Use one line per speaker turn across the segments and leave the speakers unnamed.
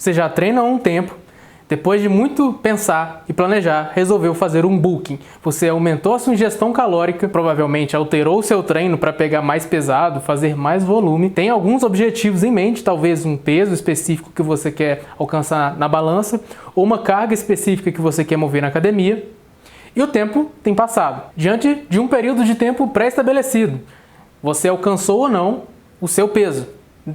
Você já treina há um tempo, depois de muito pensar e planejar, resolveu fazer um bulking. Você aumentou a sua ingestão calórica, provavelmente alterou o seu treino para pegar mais pesado, fazer mais volume, tem alguns objetivos em mente, talvez um peso específico que você quer alcançar na balança, ou uma carga específica que você quer mover na academia, e o tempo tem passado. Diante de um período de tempo pré-estabelecido, você alcançou ou não o seu peso.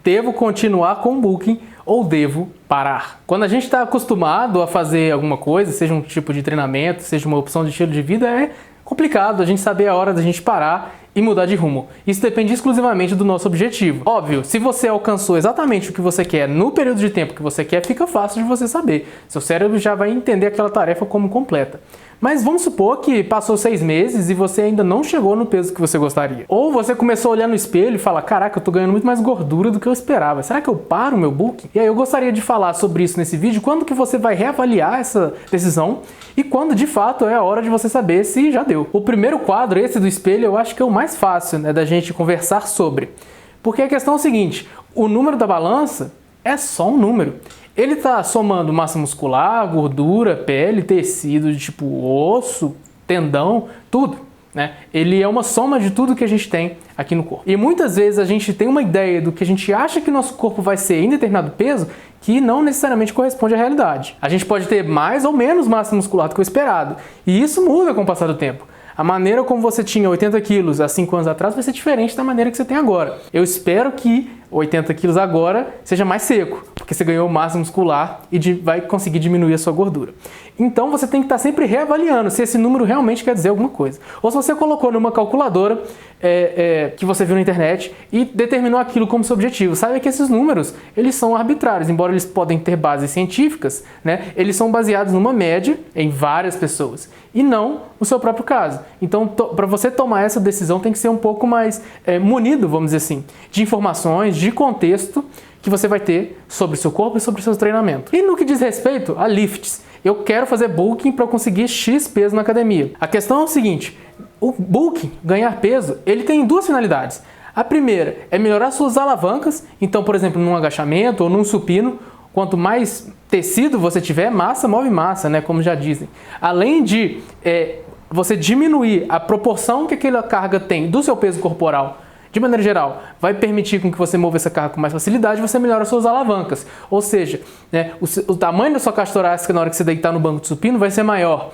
Devo continuar com o bulking ou devo parar? Quando a gente está acostumado a fazer alguma coisa, seja um tipo de treinamento, seja uma opção de estilo de vida, é complicado a gente saber a hora da gente parar e mudar de rumo. Isso depende exclusivamente do nosso objetivo. Óbvio, se você alcançou exatamente o que você quer no período de tempo que você quer, fica fácil de você saber. Seu cérebro já vai entender aquela tarefa como completa. Mas vamos supor que passou 6 meses e você ainda não chegou no peso que você gostaria. Ou você começou a olhar no espelho e fala, caraca, eu tô ganhando muito mais gordura do que eu esperava. Será que eu paro o meu bulking? E aí eu gostaria de falar sobre isso nesse vídeo, quando que você vai reavaliar essa decisão e quando de fato é a hora de você saber se já deu. O primeiro quadro, esse do espelho, eu acho que é o mais fácil, né, da gente conversar sobre. Porque a questão é o seguinte, o número da balança é só um número. Ele está somando massa muscular, gordura, pele, tecido de tipo osso, tendão, tudo, né? Ele é uma soma de tudo que a gente tem aqui no corpo. E muitas vezes a gente tem uma ideia do que a gente acha que nosso corpo vai ser em determinado peso que não necessariamente corresponde à realidade. A gente pode ter mais ou menos massa muscular do que o esperado. E isso muda com o passar do tempo. A maneira como você tinha 80 quilos há 5 anos atrás vai ser diferente da maneira que você tem agora. Eu espero que 80 quilos agora seja mais seco, porque você ganhou massa muscular e vai conseguir diminuir a sua gordura. Então você tem que estar sempre reavaliando se esse número realmente quer dizer alguma coisa. Ou se você colocou numa calculadora que você viu na internet e determinou aquilo como seu objetivo. Saiba que esses números, eles são arbitrários, embora eles podem ter bases científicas, né? Eles são baseados numa média em várias pessoas e não no seu próprio caso. Então, para você tomar essa decisão, tem que ser um pouco mais munido, vamos dizer assim, de informações, de contexto que você vai ter sobre o seu corpo e sobre o seu treinamento. E no que diz respeito a lifts, eu quero fazer bulking para conseguir X peso na academia. A questão é o seguinte, o bulking, ganhar peso, ele tem duas finalidades. A primeira é melhorar suas alavancas, então, por exemplo, num agachamento ou num supino, quanto mais tecido você tiver, massa move massa, né, como já dizem. Além de você diminuir a proporção que aquela carga tem do seu peso corporal, de maneira geral, vai permitir com que você mova essa carga com mais facilidade e você melhora as suas alavancas. Ou seja, né, o tamanho da sua caixa torácica na hora que você deitar no banco de supino vai ser maior.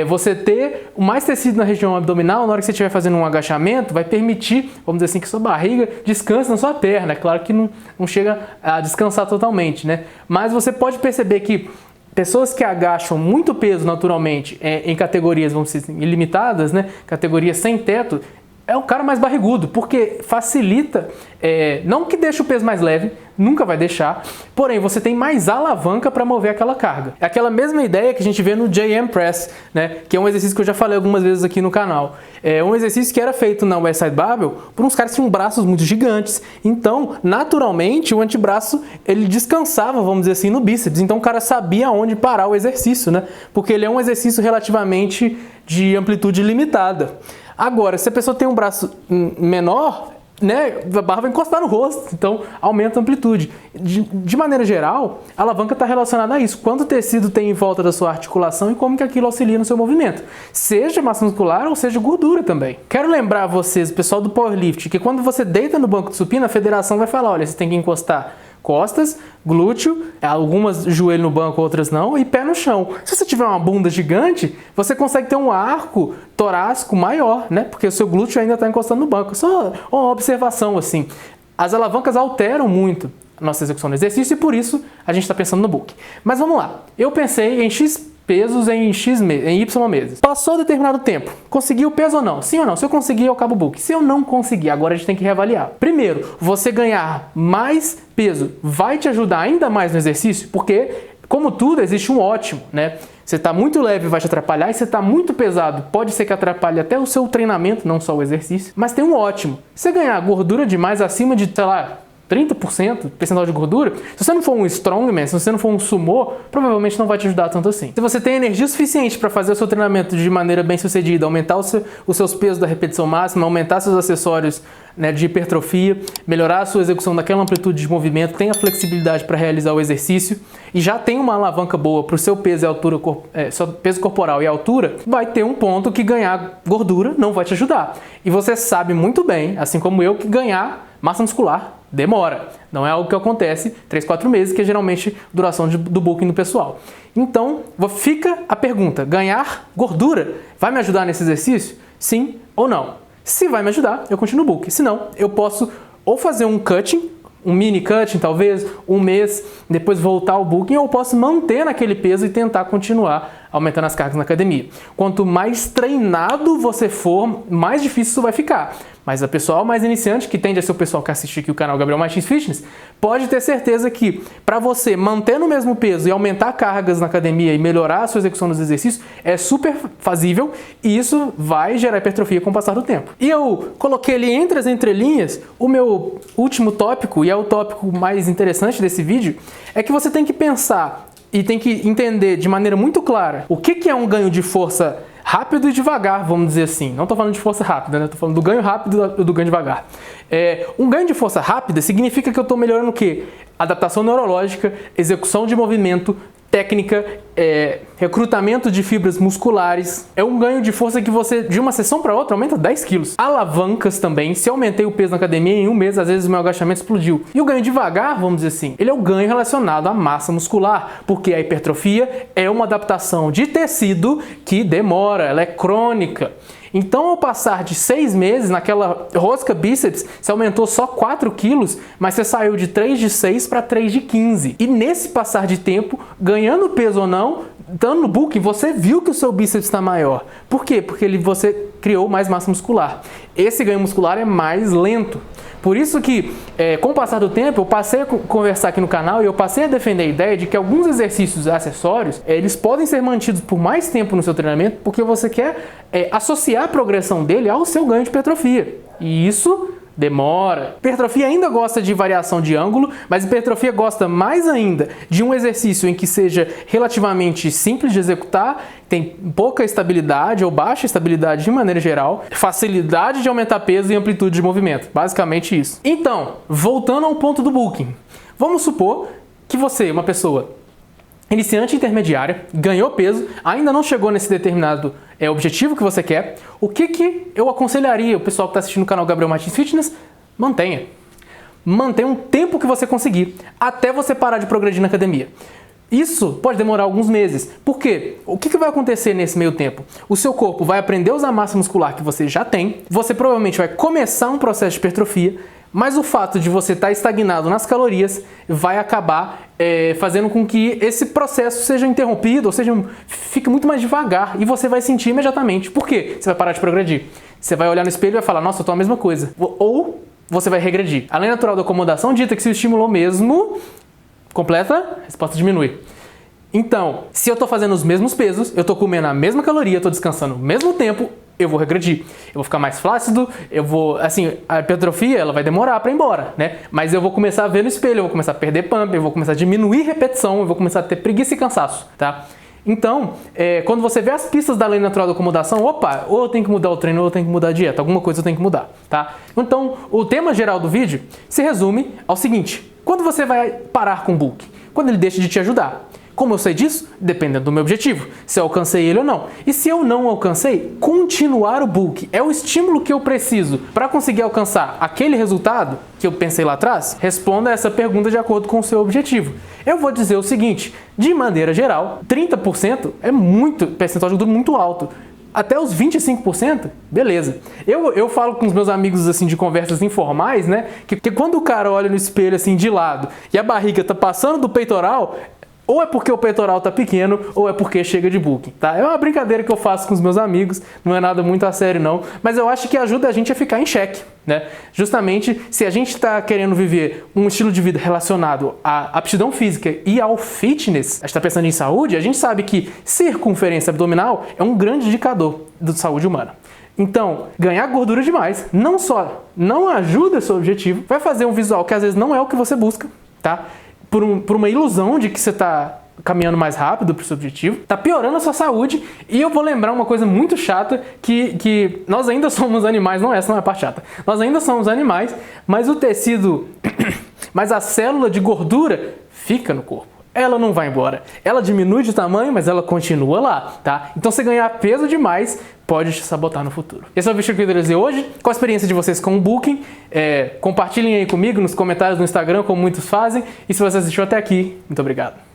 Você ter mais tecido na região abdominal, na hora que você estiver fazendo um agachamento, vai permitir, vamos dizer assim, que sua barriga descanse na sua perna. É claro que não chega a descansar totalmente, né? Mas você pode perceber que pessoas que agacham muito peso naturalmente em categorias, vamos dizer assim, ilimitadas, né? Categorias sem teto, é o cara mais barrigudo, porque facilita, não que deixe o peso mais leve, nunca vai deixar, porém você tem mais alavanca para mover aquela carga. É aquela mesma ideia que a gente vê no JM Press, né, que é um exercício que eu já falei algumas vezes aqui no canal. É um exercício que era feito na Westside Barbell por uns caras que tinham braços muito gigantes, então naturalmente o antebraço ele descansava, vamos dizer assim, no bíceps, então o cara sabia onde parar o exercício, né, porque ele é um exercício relativamente de amplitude limitada. Agora, se a pessoa tem um braço menor, né, a barra vai encostar no rosto, então aumenta a amplitude. De maneira geral, a alavanca está relacionada a isso. Quanto tecido tem em volta da sua articulação e como que aquilo auxilia no seu movimento. Seja massa muscular ou seja gordura também. Quero lembrar a vocês, o pessoal do powerlift, que quando você deita no banco de supino, a federação vai falar, olha, você tem que encostar costas, glúteo, algumas joelho no banco, outras não, e pé no chão. Se você tiver uma bunda gigante, você consegue ter um arco torácico maior, né? Porque o seu glúteo ainda está encostando no banco. Só uma observação assim. As alavancas alteram muito a nossa execução do exercício e por isso a gente está pensando no bulking. Mas vamos lá. Eu pensei em X pesos em Y meses. Passou determinado tempo. Consegui o peso ou não? Sim ou não? Se eu conseguir, eu acabo o bulking. Se eu não conseguir, agora a gente tem que reavaliar. Primeiro, você ganhar mais peso vai te ajudar ainda mais no exercício, porque, como tudo, existe um ótimo, né? Você está muito leve, vai te atrapalhar, e você está muito pesado, pode ser que atrapalhe até o seu treinamento, não só o exercício, mas tem um ótimo. Você ganhar gordura demais acima de, sei lá, 30% percentual de gordura, se você não for um strongman, se você não for um sumô, provavelmente não vai te ajudar tanto assim. Se você tem energia suficiente para fazer o seu treinamento de maneira bem sucedida, aumentar os seus pesos da repetição máxima, aumentar seus acessórios, né, de hipertrofia, melhorar a sua execução daquela amplitude de movimento, tem a flexibilidade para realizar o exercício e já tem uma alavanca boa para o seu peso e altura, seu peso corporal e altura, vai ter um ponto que ganhar gordura não vai te ajudar. E você sabe muito bem, assim como eu, que ganhar massa muscular demora. Não é algo que acontece 3, 4 meses, que é geralmente a duração do bulking do pessoal. Então, fica a pergunta, ganhar gordura vai me ajudar nesse exercício? Sim ou não? Se vai me ajudar, eu continuo o bulking. Se não, eu posso ou fazer um cutting, um mini cutting talvez, um mês, depois voltar ao bulking, ou eu posso manter naquele peso e tentar continuar aumentando as cargas na academia. Quanto mais treinado você for, mais difícil isso vai ficar. Mas a pessoal mais iniciante, que tende a ser o pessoal que assiste aqui o canal Gabriel Martins Fitness, pode ter certeza que para você manter no mesmo peso e aumentar cargas na academia e melhorar a sua execução dos exercícios, é super fazível e isso vai gerar hipertrofia com o passar do tempo. E eu coloquei ali entre as entrelinhas o meu último tópico, e é o tópico mais interessante desse vídeo, é que você tem que pensar e tem que entender de maneira muito clara o que é um ganho de força rápido e devagar, vamos dizer assim. Não estou falando de força rápida, né? Estou falando do ganho rápido e do ganho devagar. Um ganho de força rápida significa que eu estou melhorando o quê? Adaptação neurológica, execução de movimento, técnica, recrutamento de fibras musculares. É um ganho de força que você, de uma sessão para outra, aumenta 10 quilos. Alavancas também. Se eu aumentei o peso na academia em um mês, às vezes o meu agachamento explodiu. E o ganho devagar, vamos dizer assim, ele é o ganho relacionado à massa muscular, porque a hipertrofia é uma adaptação de tecido que demora, ela é crônica. Então, ao passar de 6 meses, naquela rosca bíceps, você aumentou só 4 quilos, mas você saiu de 3 de 6 para 3 de 15. E nesse passar de tempo, ganhando peso ou não, estando no bulking, você viu que o seu bíceps está maior. Por quê? Porque você criou mais massa muscular. Esse ganho muscular é mais lento. Por isso que, com o passar do tempo, eu passei a conversar aqui no canal e eu passei a defender a ideia de que alguns exercícios acessórios, eles podem ser mantidos por mais tempo no seu treinamento porque você quer associar a progressão dele ao seu ganho de hipertrofia. E isso demora. Hipertrofia ainda gosta de variação de ângulo, mas hipertrofia gosta mais ainda de um exercício em que seja relativamente simples de executar, tem pouca estabilidade ou baixa estabilidade de maneira geral, facilidade de aumentar peso e amplitude de movimento. Basicamente isso. Então, voltando ao ponto do bulking. Vamos supor que você, uma pessoa iniciante intermediária, ganhou peso, ainda não chegou nesse determinado objetivo que você quer, o que eu aconselharia o pessoal que está assistindo o canal Gabriel Martins Fitness? Mantenha. Mantenha um tempo que você conseguir, até você parar de progredir na academia. Isso pode demorar alguns meses. Por quê? O que vai acontecer nesse meio tempo? O seu corpo vai aprender a usar a massa muscular que você já tem, você provavelmente vai começar um processo de hipertrofia, mas o fato de você estar estagnado nas calorias vai acabar fazendo com que esse processo seja interrompido, ou seja, fique muito mais devagar e você vai sentir imediatamente. Por quê? Você vai parar de progredir. Você vai olhar no espelho e vai falar, nossa, eu tô a mesma coisa. Ou você vai regredir. A lei natural da acomodação dita que se o estímulo mesmo completa, a resposta diminui. Então, se eu tô fazendo os mesmos pesos, eu tô comendo a mesma caloria, eu tô descansando o mesmo tempo, eu vou regredir. Eu vou ficar mais flácido, a hipertrofia, ela vai demorar para ir embora, né? Mas eu vou começar a ver no espelho, eu vou começar a perder pump, eu vou começar a diminuir repetição, eu vou começar a ter preguiça e cansaço, tá? Então, quando você vê as pistas da lei natural da acomodação, opa, ou eu tenho que mudar o treino ou eu tenho que mudar a dieta, alguma coisa eu tenho que mudar, tá? Então, o tema geral do vídeo se resume ao seguinte: quando você vai parar com o bulking? Quando ele deixa de te ajudar. Como eu sei disso? Dependendo do meu objetivo, se eu alcancei ele ou não. E se eu não alcancei, continuar o bulking é o estímulo que eu preciso para conseguir alcançar aquele resultado que eu pensei lá atrás? Responda essa pergunta de acordo com o seu objetivo. Eu vou dizer o seguinte, de maneira geral, 30% é muito, percentual de gordura muito alto. Até os 25%, beleza. Eu falo com os meus amigos assim de conversas informais, né? Que quando o cara olha no espelho assim de lado e a barriga tá passando do peitoral, ou é porque o peitoral tá pequeno, ou é porque chega de bulking, tá? É uma brincadeira que eu faço com os meus amigos, não é nada muito a sério não, mas eu acho que ajuda a gente a ficar em xeque, né? Justamente, se a gente tá querendo viver um estilo de vida relacionado à aptidão física e ao fitness, a gente tá pensando em saúde, a gente sabe que circunferência abdominal é um grande indicador da saúde humana. Então, ganhar gordura demais não só não ajuda seu objetivo, vai fazer um visual que às vezes não é o que você busca, tá? Por uma ilusão de que você tá caminhando mais rápido para o seu objetivo, tá piorando a sua saúde. E eu vou lembrar uma coisa muito chata, que nós ainda somos animais, essa não é a parte chata, nós ainda somos animais, mas o tecido, mas a célula de gordura fica no corpo. Ela não vai embora. Ela diminui de tamanho, mas ela continua lá, tá? Então, se ganhar peso demais, pode te sabotar no futuro. Esse é o vídeo que eu queria trazer hoje. Qual a experiência de vocês com o Booking? Compartilhem aí comigo nos comentários do Instagram, como muitos fazem. E se você assistiu até aqui, muito obrigado.